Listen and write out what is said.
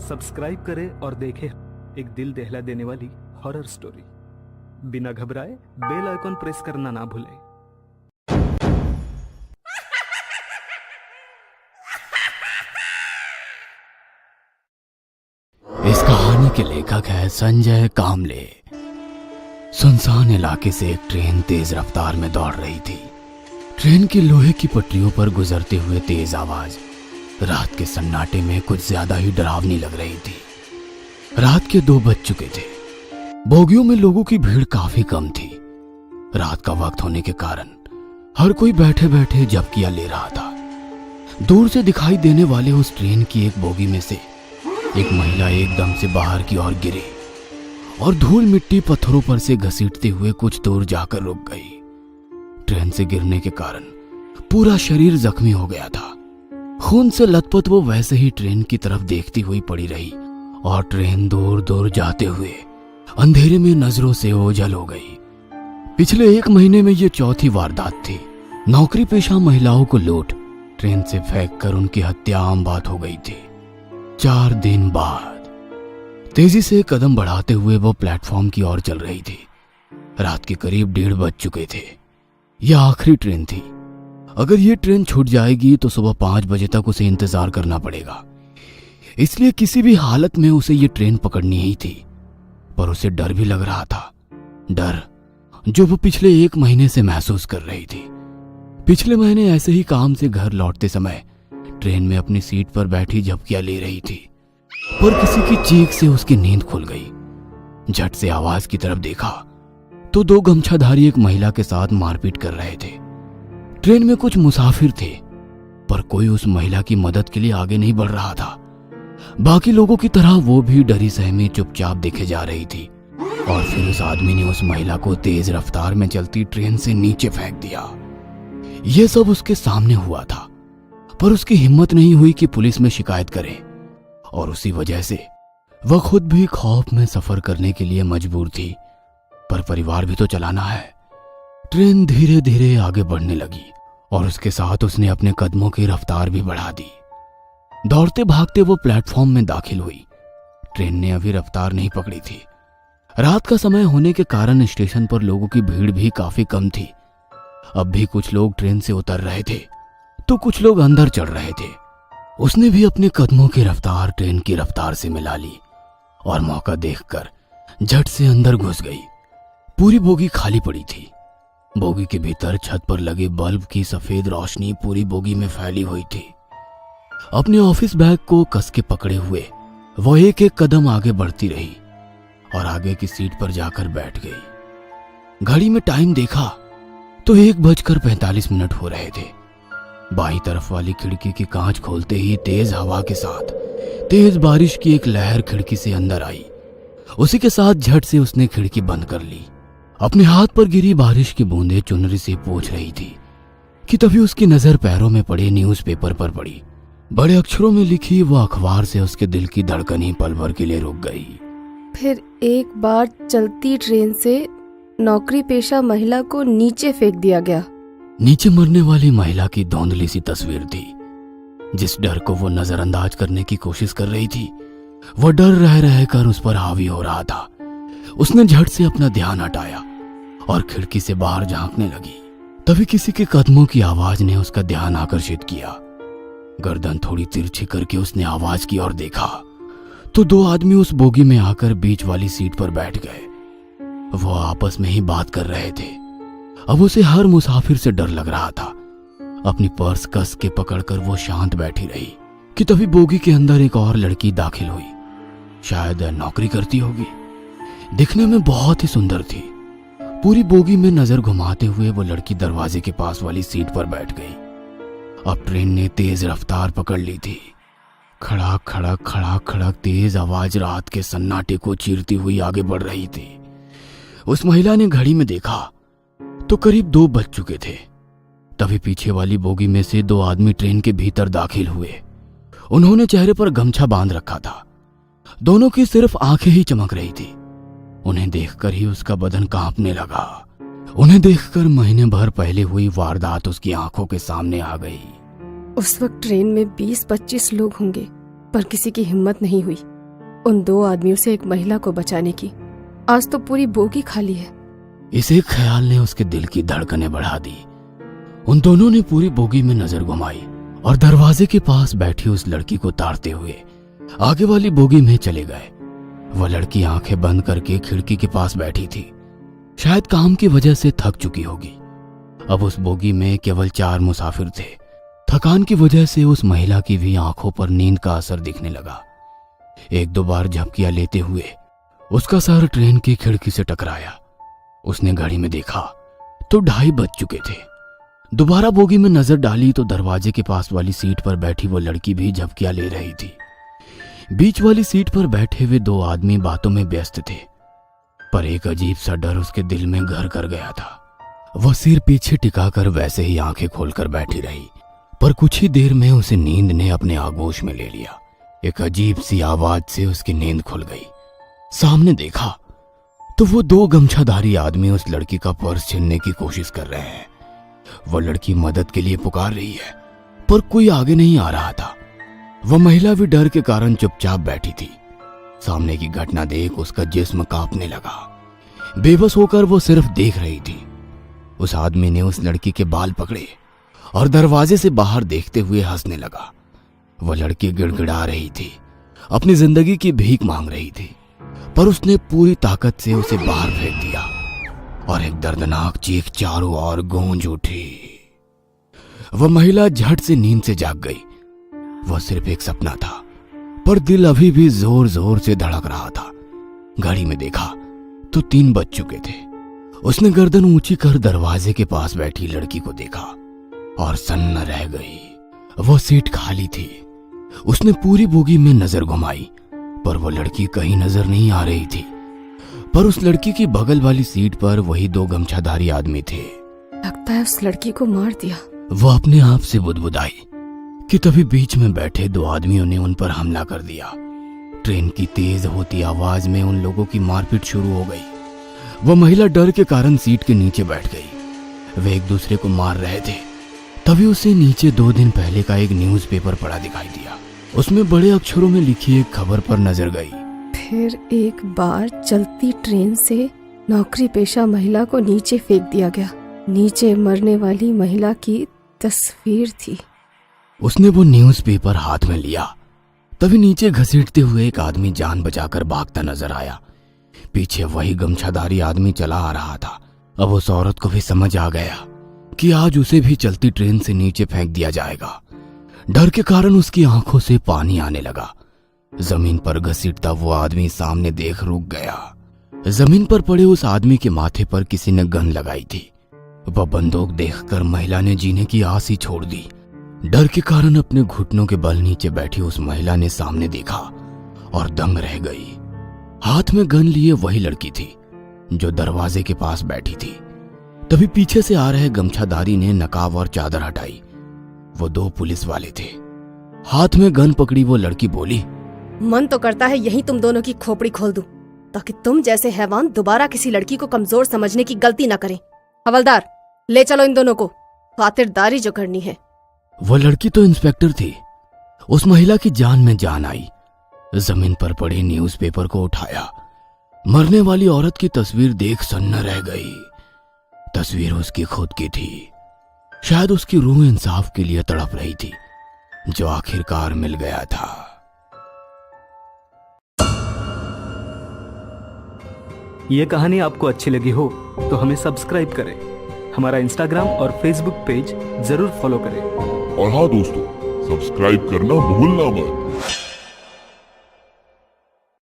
Subscribe करें और देखें एक दिल दहला देने वाली हॉरर स्टोरी। बिना घबराए बेल आइकॉन प्रेस करना ना भूलें। इस कहानी के लेखक है संजय कामले। सुनसान इलाके से एक ट्रेन तेज रफ्तार में दौड़ रही थी। ट्रेन की लोहे की पटरियों पर गुजरते हुए तेज आवाज रात के सन्नाटे में कुछ ज्यादा ही डरावनी लग रही थी। रात के 2 बज चुके थे। बोगियों में लोगों की भीड़ काफी कम थी। रात का वक्त होने के कारण हर कोई बैठे बैठे झपकियां ले रहा था। दूर से दिखाई देने वाले उस ट्रेन की एक बोगी में से एक महिला एकदम से बाहर की ओर गिरी और धूल मिट्टी पत्थरों पर से घसीटते हुए कुछ दूर जाकर रुक गई। ट्रेन से गिरने के कारण पूरा शरीर जख्मी हो गया था। खून से लथपथ वो वैसे ही ट्रेन की तरफ देखती हुई पड़ी रही और ट्रेन दूर दूर जाते हुए अंधेरे में नजरों से ओझल हो गई। पिछले 1 महीने में ये चौथी वारदात थी। नौकरी पेशा महिलाओं को लूट ट्रेन से फेंक कर उनकी हत्या आम बात हो गई थी। 4 दिन बाद तेजी से कदम बढ़ाते हुए वो प्लेटफॉर्म की ओर चल रही थी। रात के करीब 1:30 बज चुके थे। यह आखिरी ट्रेन थी। अगर ये ट्रेन छूट जाएगी तो सुबह 5 बजे तक उसे इंतजार करना पड़ेगा। इसलिए किसी भी हालत में उसे ये ट्रेन पकड़नी ही थी। पर उसे डर भी लग रहा था, डर जो वो पिछले 1 महीने से महसूस कर रही थी। पिछले महीने ऐसे ही काम से घर लौटते समय ट्रेन में अपनी सीट पर बैठी झपकियां ले रही थी, पर किसी की चीख से उसकी नींद खुल गई। झट से आवाज की तरफ देखा तो 2 गमछाधारी एक महिला के साथ मारपीट कर रहे थे। ट्रेन में कुछ मुसाफिर थे, पर कोई उस महिला की मदद के लिए आगे नहीं बढ़ रहा था। बाकी लोगों की तरह वो भी डरी सहमी चुपचाप देखे जा रही थी। और फिर उस आदमी ने उस महिला को तेज रफ्तार में चलती ट्रेन से नीचे फेंक दिया। यह सब उसके सामने हुआ था, पर उसकी हिम्मत नहीं हुई कि पुलिस में शिकायत करे। और उसी वजह से वह खुद भी खौफ में सफर करने के लिए मजबूर थी। पर परिवार भी तो चलाना है। ट्रेन धीरे धीरे आगे बढ़ने लगी और उसके साथ उसने अपने कदमों की रफ्तार भी बढ़ा दी। दौड़ते भागते वो प्लेटफॉर्म में दाखिल हुई। ट्रेन ने अभी रफ्तार नहीं पकड़ी थी। रात का समय होने के कारण स्टेशन पर लोगों की भीड़ भी काफी कम थी। अब भी कुछ लोग ट्रेन से उतर रहे थे तो कुछ लोग अंदर चढ़ रहे थे। उसने भी अपने कदमों की रफ्तार ट्रेन की रफ्तार से मिला ली और मौका देखकर झट से अंदर घुस गई। पूरी बोगी खाली पड़ी थी। बोगी के भीतर छत पर लगे बल्ब की सफेद रोशनी पूरी बोगी में फैली हुई थी। अपने ऑफिस बैग को कस के पकड़े हुए वो एक एक कदम आगे बढ़ती रही और आगे की सीट पर जाकर बैठ गई। घड़ी में टाइम देखा तो 1:45 हो रहे थे। बाईं तरफ वाली खिड़की की कांच खोलते ही तेज हवा के साथ तेज बारिश की एक लहर खिड़की से अंदर आई। उसी के साथ झट से उसने खिड़की बंद कर ली। अपने हाथ पर गिरी बारिश की बूंदें चुनरी से पोंछ रही थी कि तभी उसकी नजर पैरों में पड़े न्यूज़पेपर पर पड़ी। बड़े अक्षरों में लिखी वो अखबार से उसके दिल की धड़कन ही पल भर के लिए रुक गई। फिर एक बार चलती ट्रेन से नौकरी पेशा महिला को नीचे फेंक दिया गया। नीचे मरने वाली महिला की धुंधली सी तस्वीर थी। जिस डर को वो नजरअंदाज करने की कोशिश कर रही थी, वो डर रह रहकर उस पर हावी हो रहा था। उसने झट से अपना ध्यान हटाया और खिड़की से बाहर झांकने लगी। तभी किसी के कदमों की आवाज ने उसका ध्यान आकर्षित किया। गर्दन थोड़ी तिरछी करके उसने आवाज की ओर देखा तो 2 आदमी उस बोगी में आकर बीच वाली सीट पर बैठ गए। वो आपस में ही बात कर रहे थे। अब उसे हर मुसाफिर से डर लग रहा था। अपनी पर्स कस के पकड़कर वो शांत बैठी रही कि तभी बोगी के अंदर एक और लड़की दाखिल हुई। शायद नौकरी करती होगी। दिखने में बहुत ही सुंदर थी। पूरी बोगी में नजर घुमाते हुए वो लड़की दरवाजे के पास वाली सीट पर बैठ गई। अब ट्रेन ने तेज रफ्तार पकड़ ली थी। खड़ाक खड़क खड़ाक खड़क तेज आवाज रात के सन्नाटे को चीरती हुई आगे बढ़ रही थी। उस महिला ने घड़ी में देखा तो करीब 2 बज चुके थे। तभी पीछे वाली बोगी में से 2 आदमी ट्रेन के भीतर दाखिल हुए। उन्होंने चेहरे पर गमछा बांध रखा था। दोनों की सिर्फ आंखें ही चमक रही थी। उन्हें देखकर ही उसका बदन कांपने लगा। उन्हें देखकर महीने भर पहले हुई वारदात उसकी आंखों के सामने आ गई। उस वक्त ट्रेन में 20-25 लोग होंगे, पर किसी की हिम्मत नहीं हुई उन 2 आदमियों से एक महिला को बचाने की। आज तो पूरी बोगी खाली है। इस एक ख्याल ने उसके दिल की धड़कनें बढ़ा दी। उन दोनों ने पूरी बोगी में नजर घुमाई और दरवाजे के पास बैठी उस लड़की को ताड़ते हुए आगे वाली बोगी में चले गए। वह लड़की आंखें बंद करके खिड़की के पास बैठी थी। शायद काम की वजह से थक चुकी होगी। अब उस बोगी में केवल 4 मुसाफिर थे। थकान की वजह से उस महिला की भी आंखों पर नींद का असर दिखने लगा। 1-2 बार झपकियां लेते हुए उसका सर ट्रेन की खिड़की से टकराया। उसने घड़ी में देखा तो 2:30 बज चुके थे। दोबारा बोगी में नजर डाली तो दरवाजे के पास वाली सीट पर बैठी वो लड़की भी झपकियां ले रही थी। बीच वाली सीट पर बैठे हुए 2 आदमी बातों में व्यस्त थे, पर एक अजीब सा डर उसके दिल में घर कर गया था। वह सिर पीछे टिकाकर वैसे ही आंखें खोलकर बैठी रही, पर कुछ ही देर में उसे नींद ने अपने आगोश में ले लिया। एक अजीब सी आवाज से उसकी नींद खुल गई। सामने देखा तो वो 2 गमछाधारी आदमी उस लड़की का पर्स छीनने की कोशिश कर रहे हैं। वो लड़की मदद के लिए पुकार रही है, पर कोई आगे नहीं आ रहा था। वह महिला भी डर के कारण चुपचाप बैठी थी। सामने की घटना देख उसका जिस्म कांपने लगा। बेबस होकर वो सिर्फ देख रही थी। उस आदमी ने उस लड़की के बाल पकड़े और दरवाजे से बाहर देखते हुए हंसने लगा। वह लड़की गिड़गिड़ा रही थी, अपनी जिंदगी की भीख मांग रही थी, पर उसने पूरी ताकत से उसे बाहर फेंक दिया और एक दर्दनाक चीख चारों ओर गूंज उठी। वह महिला झट से नींद से जाग गई। वह सिर्फ एक सपना था, पर दिल अभी भी जोर जोर से धड़क रहा था। घड़ी में देखा तो 3 बज चुके थे। उसने गर्दन ऊंची कर दरवाजे के पास बैठी लड़की को देखा और सन्न रह गई। वह सीट खाली थी। उसने पूरी बोगी में नजर घुमाई, पर वो लड़की कहीं नजर नहीं आ रही थी। पर उस लड़की की बगल वाली सीट पर वही 2 गमछाधारी आदमी थे। लगता है उस लड़की को मार दिया। वो अपने आप से बुदबुदाई कि तभी बीच में बैठे 2 आदमियों ने उन पर हमला कर दिया। ट्रेन की तेज होती आवाज में उन लोगों की मारपीट शुरू हो गई। वह महिला डर के कारण सीट के नीचे बैठ गई। वे एक दूसरे को मार रहे थे। तभी उसे नीचे 2 दिन पहले का एक न्यूज़पेपर पड़ा दिखाई दिया। उसमें बड़े अक्षरों में लिखी एक खबर पर नजर गई। फिर एक बार चलती ट्रेन से नौकरी पेशा महिला को नीचे फेंक दिया गया। नीचे मरने वाली महिला की तस्वीर थी। उसने वो न्यूज़पेपर हाथ में लिया। तभी नीचे घसीटते हुए एक आदमी जान बचाकर भागता नजर आया। पीछे वही गमछाधारी आदमी चला आ रहा था। अब उस औरत को भी समझ आ गया कि आज उसे भी चलती ट्रेन से नीचे फेंक दिया जाएगा। डर के कारण उसकी आंखों से पानी आने लगा। जमीन पर घसीटता वो आदमी सामने देख रुक गया। जमीन पर पड़े उस आदमी के माथे पर किसी ने गन लगाई थी। वह बंदूक देखकर महिला ने जीने की आस ही छोड़ दी। डर के कारण अपने घुटनों के बल नीचे बैठी उस महिला ने सामने देखा और दंग रह गई। हाथ में गन लिए वही लड़की थी जो दरवाजे के पास बैठी थी। तभी पीछे से आ रहे गमछाधारी ने नकाब और चादर हटाई। वो 2 पुलिस वाले थे। हाथ में गन पकड़ी वो लड़की बोली, मन तो करता है यही तुम दोनों की खोपड़ी खोल दूं, ताकि तुम जैसे हैवान दोबारा किसी लड़की को कमजोर समझने की गलती न करें। हवलदार, ले चलो इन दोनों को, खातिरदारी जो करनी है। वो लड़की तो इंस्पेक्टर थी। उस महिला की जान में जान आई। जमीन पर पड़े न्यूज़पेपर को उठाया। मरने वाली औरत की तस्वीर देख सन्न रह गई। तस्वीर उसकी खुद की थी। शायद उसकी रूह इंसाफ के लिए तड़प रही थी, जो आखिरकार मिल गया था। ये कहानी आपको अच्छी लगी हो तो हमें सब्सक्राइब करें, हमारा इंस्टाग्राम और फेसबुक पेज जरूर फॉलो करें। और हाँ दोस्तों, सब्सक्राइब करना भूलना मत।